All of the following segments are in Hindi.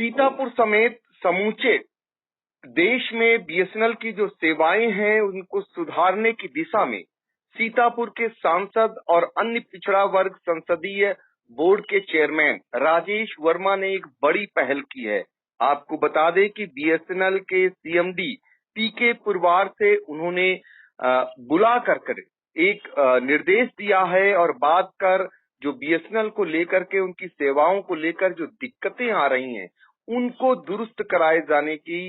सीतापुर समेत समूचे देश में बीएसएनएल की जो सेवाएं हैं उनको सुधारने की दिशा में सीतापुर के सांसद और अन्य पिछड़ा वर्ग संसदीय बोर्ड के चेयरमैन राजेश वर्मा ने एक बड़ी पहल की है। आपको बता दें कि बीएसएनएल के सीएमडी पीके पुरवार से उन्होंने बुला कर एक निर्देश दिया है और बात कर जो बीएसएनएल को लेकर के उनकी सेवाओं को लेकर जो दिक्कतें आ रही हैं उनको दुरुस्त कराए जाने की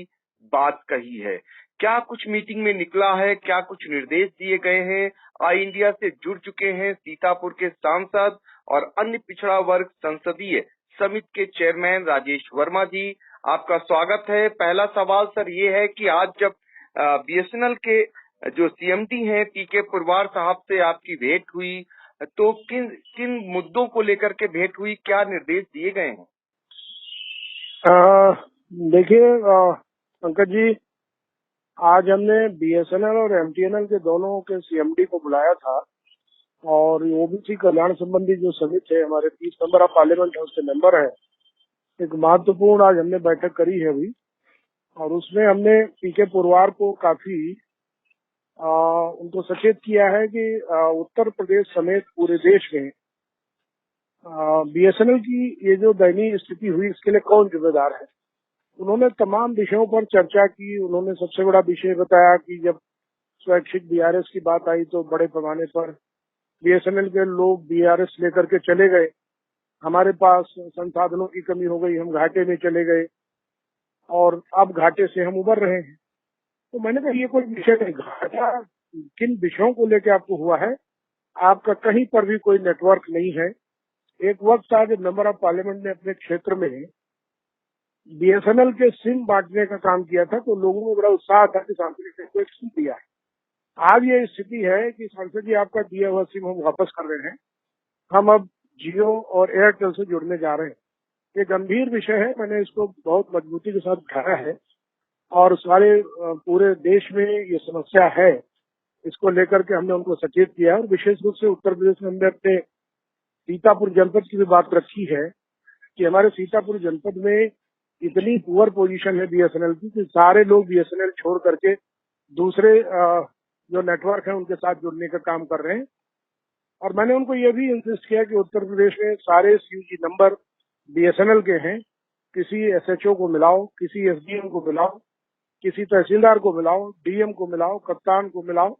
बात कही है। क्या कुछ मीटिंग में निकला है, क्या कुछ निर्देश दिए गए हैं? आई इंडिया से जुड़ चुके हैं सीतापुर के सांसद और अन्य पिछड़ा वर्ग संसदीय समिति के चेयरमैन राजेश वर्मा जी, आपका स्वागत है। पहला सवाल सर ये है कि आज जब बीएसएनएल के जो सीएमडी हैं पीके पुरवार साहब से आपकी भेंट हुई तो किन किन मुद्दों को लेकर के भेंट हुई, क्या निर्देश दिए गए हैं? देखिए पंकज जी, आज हमने बीएसएनएल और एमटीएनएल के दोनों के सीएमडी को बुलाया था और ओबीसी कल्याण संबंधी जो समिति है, हमारे 30 मेंबर ऑफ पार्लियामेंट है, उसके मेंबर है। एक महत्वपूर्ण आज हमने बैठक करी है अभी, और उसमें हमने पीके पुरवार को काफी उनको सचेत किया है कि उत्तर प्रदेश समेत पूरे देश में बीएसएनएल की ये जो दयनीय स्थिति हुई इसके लिए कौन जिम्मेदार है। उन्होंने तमाम विषयों पर चर्चा की। उन्होंने सबसे बड़ा विषय बताया कि जब स्वैच्छिक बीआरएस की बात आई तो बड़े पैमाने पर बीएसएनएल के लोग बीआरएस लेकर के चले गए, हमारे पास संसाधनों की कमी हो गई, हम घाटे में चले गए और अब घाटे से हम उबर रहे हैं। तो मैंने कहा ये कोई विषय नहीं, घाटा किन विषयों को लेकर आपको हुआ है, आपका कहीं पर भी कोई नेटवर्क नहीं है। एक वक्त था जब मेंबर ऑफ पार्लियामेंट ने अपने क्षेत्र में बीएसएनएल के सिम बांटने का काम किया था तो लोगों को बड़ा उत्साह था कि सांसद ने को एक सिम दिया है। आज ये स्थिति है कि सांसद जी आपका दिया हुआ सिम हम वापस कर रहे हैं, हम अब जियो और एयरटेल से जुड़ने जा रहे हैं। ये गंभीर विषय है, मैंने इसको बहुत मजबूती के साथ उठाया है और सारे पूरे देश में ये समस्या है, इसको लेकर के हमने उनको सचेत किया। और विशेष रूप से उत्तर प्रदेश में हमने अपने सीतापुर जनपद की भी बात रखी है कि हमारे सीतापुर जनपद में इतनी पुअर पोजीशन है बीएसएनएल की कि सारे लोग बीएसएनएल छोड़ करके दूसरे जो नेटवर्क है उनके साथ जुड़ने का काम कर रहे हैं। और मैंने उनको ये भी इंसिस्ट किया कि उत्तर प्रदेश में सारे सीयूजी नंबर बीएसएनएल के हैं, किसी एसएचओ को मिलाओ, किसी एसडीएम को मिलाओ, किसी तहसीलदार को मिलाओ, डीएम को मिलाओ, कप्तान को मिलाओ,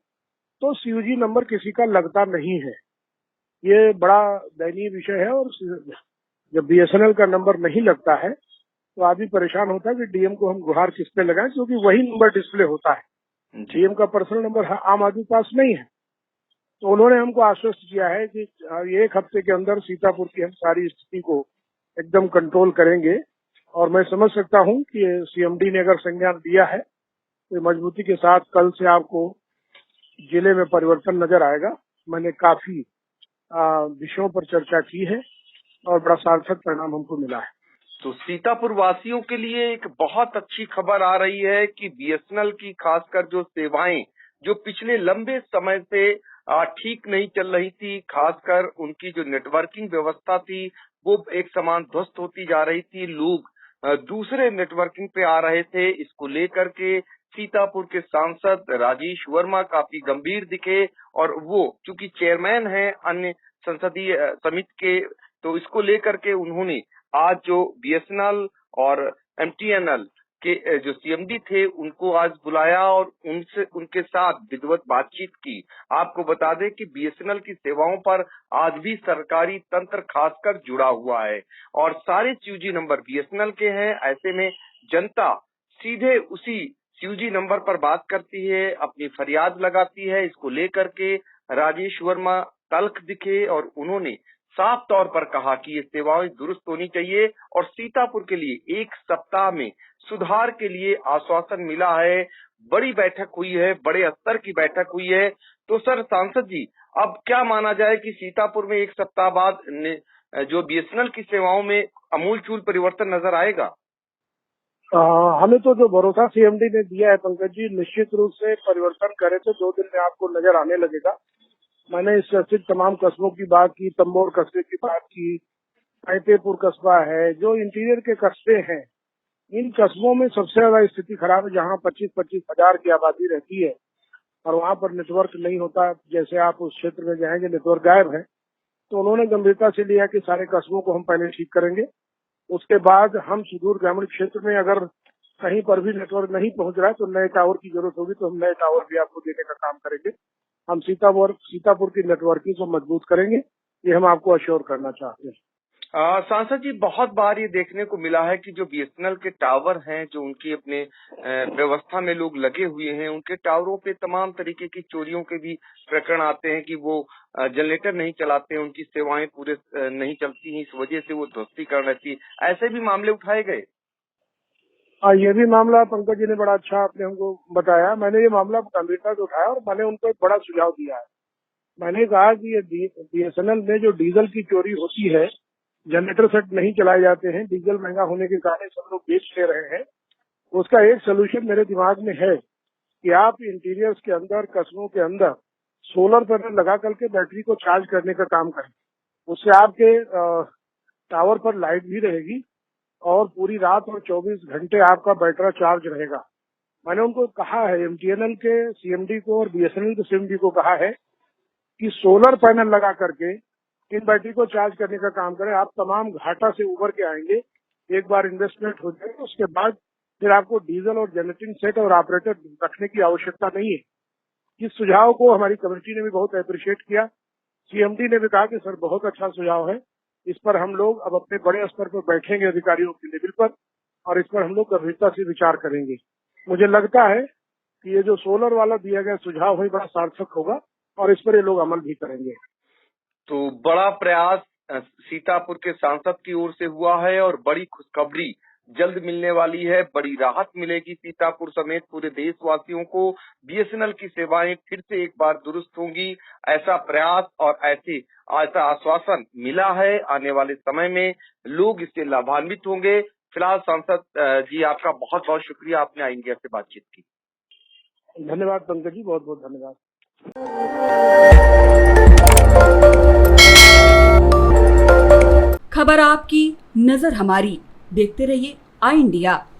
तो सीयूजी नंबर किसी का लगता नहीं है। ये बड़ा दयनीय विषय है। और जब बीएसएनएल का नंबर नहीं लगता है तो आदमी परेशान होता है कि डीएम को हम गुहार किस पे लगाएं, क्योंकि वही नंबर डिस्प्ले होता है। डीएम का पर्सनल नंबर आम आदमी पास नहीं है। तो उन्होंने हमको आश्वस्त किया है कि एक हफ्ते के अंदर सीतापुर की हम सारी स्थिति को एकदम कंट्रोल करेंगे। और मैं समझ सकता हूं कि सीएमडी ने अगर संज्ञान दिया है तो मजबूती के साथ कल से आपको जिले में परिवर्तन नजर आएगा। मैंने काफी विषयों पर चर्चा की है और बड़ा सार्थक परिणाम हमको मिला है। तो सीतापुर वासियों के लिए एक बहुत अच्छी खबर आ रही है कि बीएसएनएल की खासकर जो सेवाएं जो पिछले लंबे समय से ठीक नहीं चल रही थी, खासकर उनकी जो नेटवर्किंग व्यवस्था थी वो एक समान ध्वस्त होती जा रही थी, लोग दूसरे नेटवर्किंग पे आ रहे थे। इसको लेकर के सीतापुर के सांसद राजेश वर्मा काफी गंभीर दिखे और वो चूंकि चेयरमैन हैं अन्य संसदीय समिति के, तो इसको लेकर के उन्होंने आज जो बीएसएनएल और एमटीएनएल के जो सीएमडी थे उनको आज बुलाया और उनके साथ विधिवत बातचीत की। आपको बता दें कि बीएसएनएल की सेवाओं पर आज भी सरकारी तंत्र खासकर जुड़ा हुआ है और सारे सीयूजी नंबर बीएसएनएल के हैं। ऐसे में जनता सीधे उसी सीयूजी नंबर पर बात करती है, अपनी फरियाद लगाती है। इसको लेकर के राजेश वर्मा तल्ख दिखे और उन्होंने साफ तौर पर कहा कि ये सेवाएं दुरुस्त होनी चाहिए और सीतापुर के लिए एक सप्ताह में सुधार के लिए आश्वासन मिला है। बड़ी बैठक हुई है, बड़े स्तर की बैठक हुई है। तो सर सांसद जी, अब क्या माना जाए कि सीतापुर में एक सप्ताह बाद जो बीएसएनएल की सेवाओं में अमूलचूल परिवर्तन नजर आएगा? हमें तो जो भरोसा सीएमडी ने दिया है पंकज जी, निश्चित रूप से परिवर्तन करे तो 2 दिन में आपको नजर आने लगेगा। मैंने इस चर्चित तमाम कस्बों की बात की, तंबोर कस्बे की बात की, फतेहपुर कस्बा है, जो इंटीरियर के कस्बे हैं इन कस्बों में सबसे ज्यादा स्थिति खराब है, जहाँ 25-25 हजार की आबादी रहती है और वहाँ पर नेटवर्क नहीं होता। जैसे आप उस क्षेत्र में जाएंगे नेटवर्क गायब है। तो उन्होंने गंभीरता से लिया कि सारे कस्बों को हम पहले ठीक करेंगे, उसके बाद हम सुदूर ग्रामीण क्षेत्र में अगर कहीं पर भी नेटवर्क नहीं पहुंच रहा है तो नए टावर की जरूरत होगी, तो हम नए टावर भी आपको देने का काम करेंगे। हम सीतापुर की नेटवर्किंग को मजबूत करेंगे, ये हम आपको अश्योर करना चाहते हैं। सांसद जी, बहुत बार ये देखने को मिला है कि जो बीएसएनएल के टावर हैं, जो उनकी अपने व्यवस्था में लोग लगे हुए हैं, उनके टावरों पे तमाम तरीके की चोरियों के भी प्रकरण आते हैं कि वो जनरेटर नहीं चलाते हैं, उनकी सेवाएं पूरे नहीं चलती हैं, इस वजह से वो ध्वस्तीकरण रहती है। ऐसे भी मामले उठाए गए? ये भी मामला पंकज जी ने बड़ा अच्छा आपने हमको बताया। मैंने ये मामला गंभीरता से उठाया और मैंने उनको एक बड़ा सुझाव दिया है। मैंने कहा कि ये बीएसएनएल में जो डीजल की चोरी होती है, जनरेटर सेट नहीं चलाए जाते हैं, डीजल महंगा होने के कारण सब लोग बेच ले रहे हैं, उसका एक सोल्यूशन मेरे दिमाग में है कि आप इंटीरियर्स के अंदर, कस्बों के अंदर सोलर पैनल लगा करके बैटरी को चार्ज करने का काम करें। उससे आपके टावर पर लाइट भी रहेगी और पूरी रात और 24 घंटे आपका बैटरी चार्ज रहेगा। मैंने उनको कहा है, एमटीएनएल के सीएमडी को और बीएसएनएल के सीएमडी को कहा है कि सोलर पैनल लगा करके इन बैटरी को चार्ज करने का काम करें। आप तमाम घाटा से उबर के आएंगे। एक बार इन्वेस्टमेंट हो जाए तो उसके बाद फिर आपको डीजल और जनरेटिंग सेट और ऑपरेटर रखने की आवश्यकता नहीं है। इस सुझाव को हमारी कमेटी ने भी बहुत अप्रिशिएट किया। सीएमडी ने भी कहा कि सर बहुत अच्छा सुझाव है, इस पर हम लोग अब अपने बड़े स्तर पर बैठेंगे अधिकारियों के लेवल पर और इस पर हम लोग गंभीरता से विचार करेंगे। मुझे लगता है कि ये जो सोलर वाला दिया गया सुझाव है बड़ा सार्थक होगा और इस पर ये लोग अमल भी करेंगे। तो बड़ा प्रयास सीतापुर के सांसद की ओर से हुआ है और बड़ी खुशखबरी जल्द मिलने वाली है। बड़ी राहत मिलेगी सीतापुर समेत पूरे देशवासियों को। बीएसएनएल की सेवाएं फिर से एक बार दुरुस्त होंगी, ऐसा प्रयास और ऐसा आश्वासन मिला है। आने वाले समय में लोग इससे लाभान्वित होंगे। फिलहाल सांसद जी, आपका बहुत बहुत शुक्रिया, आपने आई इंडिया से बातचीत की। धन्यवाद पंकज जी, बहुत बहुत धन्यवाद। खबर आपकी, नजर हमारी। देखते रहिए आई इंडिया।